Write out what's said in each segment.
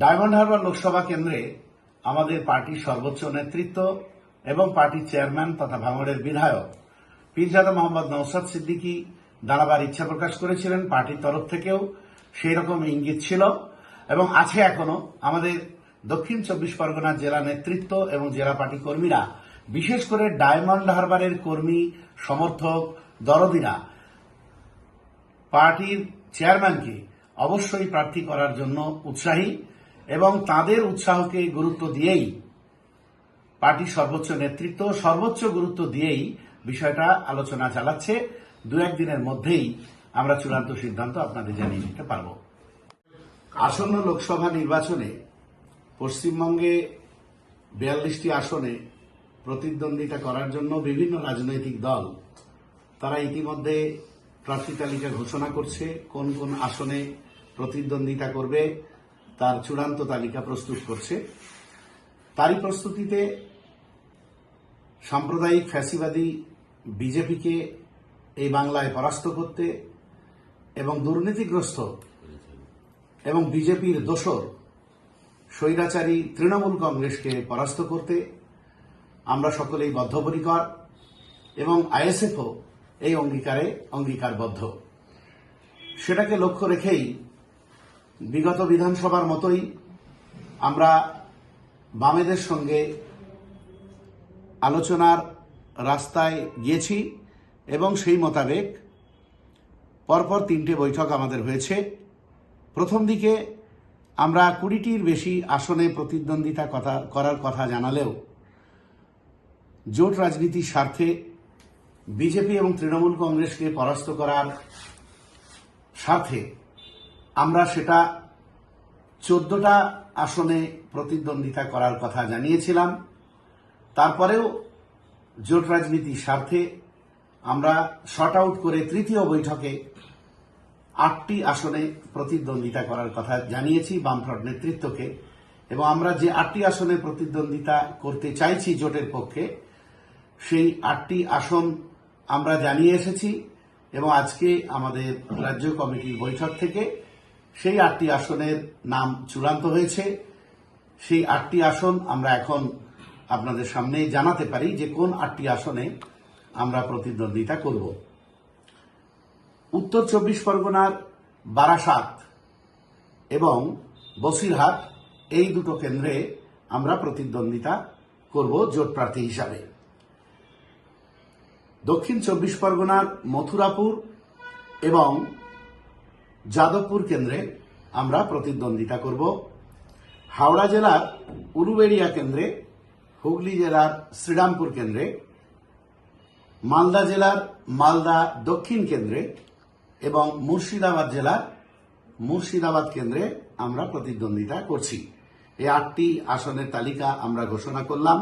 Diamond Harbour Lok Sabha কেন্দ্রে আমাদের পার্টির সর্বোচ্চ নেতৃত্ব এবং পার্টির চেয়ারম্যান তথা ভাঙড়ের বিধায়ক পীরজাদা মোহাম্মদ নওশাদ সিদ্দিকী দাঁড়াবার ইচ্ছা প্রকাশ করেছিলেন। পার্টির তরফ থেকেও সেই রকম ইঙ্গিত ছিল এবং আছে এখনো। আমাদের দক্ষিণ 24 পরগনা জেলা নেতৃত্ব এবং জেলা পার্টি কর্মীরা, বিশেষ করে ডায়মন্ড হারবারের কর্মী সমর্থক দরদিরা পার্টির চেয়ারম্যানকে অবশ্যই প্রার্থী করার জন্য উৎসাহী এবং তাদের উৎসাহকে গুরুত্ব দিয়েই পার্টির সর্বোচ্চ নেতৃত্ব সর্বোচ্চ গুরুত্ব দিয়েই বিষয়টা আলোচনা চালাচ্ছে। দু একদিনের মধ্যেই আমরা চূড়ান্ত সিদ্ধান্ত আপনাদের জানিয়ে দিতে পারব। আসন্ন লোকসভা নির্বাচনে পশ্চিমবঙ্গে 42টি আসনে প্রতিদ্বন্দ্বিতা করার জন্য বিভিন্ন রাজনৈতিক দল তারা ইতিমধ্যে প্রার্থী তালিকা ঘোষণা করছে। কোন কোন আসনে প্রতিদ্বন্দ্বিতা করবে তার চূড়ান্ত তালিকা প্রস্তুত করছে। তারই প্রস্তুতিতে সাম্প্রদায়িক ফ্যাসিবাদী বিজেপিকে এই বাংলায় পরাস্ত করতে এবং দুর্নীতিগ্রস্ত এবং বিজেপির দোসর স্বৈরাচারী তৃণমূল কংগ্রেসকে পরাস্ত করতে আমরা সকলেই বদ্ধপরিকর এবং আইএসএফও এই অঙ্গীকারে অঙ্গীকারবদ্ধ। সেটাকে লক্ষ্য রেখেই বিগত বিধানসভার মতোই আমরা বামেদের সঙ্গে আলোচনার রাস্তায় গিয়েছি এবং সেই মোতাবেক পরপর 3টে বৈঠক আমাদের হয়েছে। প্রথম দিকে আমরা 20টির বেশি আসনে প্রতিদ্বন্দ্বিতা করার কথা জানালেও জোট রাজনীতির স্বার্থে বিজেপি এবং তৃণমূল কংগ্রেসকে পরাস্ত করার স্বার্থে আমরা সেটা 14টা আসনে প্রতিদ্বন্দ্বিতা করার কথা জানিয়েছিলাম। তারপরেও জোট রাজনীতির স্বার্থে আমরা শর্ট আউট করে তৃতীয় বৈঠকে 8টি আসনে প্রতিদ্বন্দ্বিতা করার কথা জানিয়েছি বামফ্রন্ট নেতৃত্বকে এবং আমরা যে 8টি আসনে প্রতিদ্বন্দ্বিতা করতে চাইছি জোটের পক্ষে সেই 8টি আসন আমরা জানিয়ে এসেছি এবং আজকে আমাদের রাজ্য কমিটির বৈঠক থেকে সেই 8টি আসনের নাম চূড়ান্ত হয়েছে। সেই 8টি আসন আমরা এখন আপনাদের সামনে জানাতে পারি যে কোন 8টি আসনে আমরা প্রতিদ্বন্দ্বিতা করব। উত্তর 24 পরগনার বারাসাত এবং বসিরহাট এই দুটো কেন্দ্রে আমরা প্রতিদ্বন্দ্বিতা করব জোট প্রার্থী হিসাবে। দক্ষিণ 24 পরগনার মথুরাপুর এবং যাদবপুর কেন্দ্রে আমরা প্রতিদ্বন্দ্বিতা করব। হাওড়া জেলার উলুবেড়িয়া কেন্দ্রে, হুগলি জেলার শ্রীরামপুর কেন্দ্রে, মালদা জেলার মালদা দক্ষিণ কেন্দ্রে এবং মুর্শিদাবাদ জেলার মুর্শিদাবাদ কেন্দ্রে আমরা প্রতিদ্বন্দ্বিতা করছি। এই 8টি আসনের তালিকা আমরা ঘোষণা করলাম।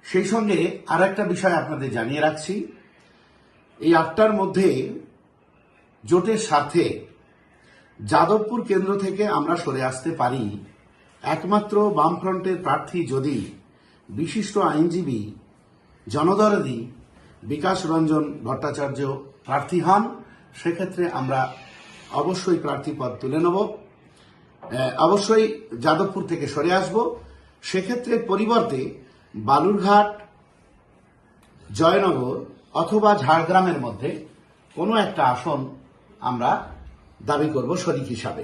সেই সঙ্গে আর একটা বিষয় আপনাদের জানিয়ে রাখছি, এই 8টার মধ্যে জোটের স্বার্থে যাদবপুর কেন্দ্র থেকে আমরা সরে আসতে পারি একমাত্র বামফ্রন্টের প্রার্থী যদি বিশিষ্ট আইনজীবী জনদরদি বিকাশ রঞ্জন ভট্টাচার্য প্রার্থী হন। সেক্ষেত্রে আমরা অবশ্যই প্রার্থী পদ তুলে নেব, অবশ্যই যাদবপুর থেকে সরে আসব। সেক্ষেত্রে পরিবর্তে বালুরঘাট, জয়নগর অথবা ঝাড়গ্রামের মধ্যে কোনো একটা আসন আমরা দাবি করব শরিক হিসাবে।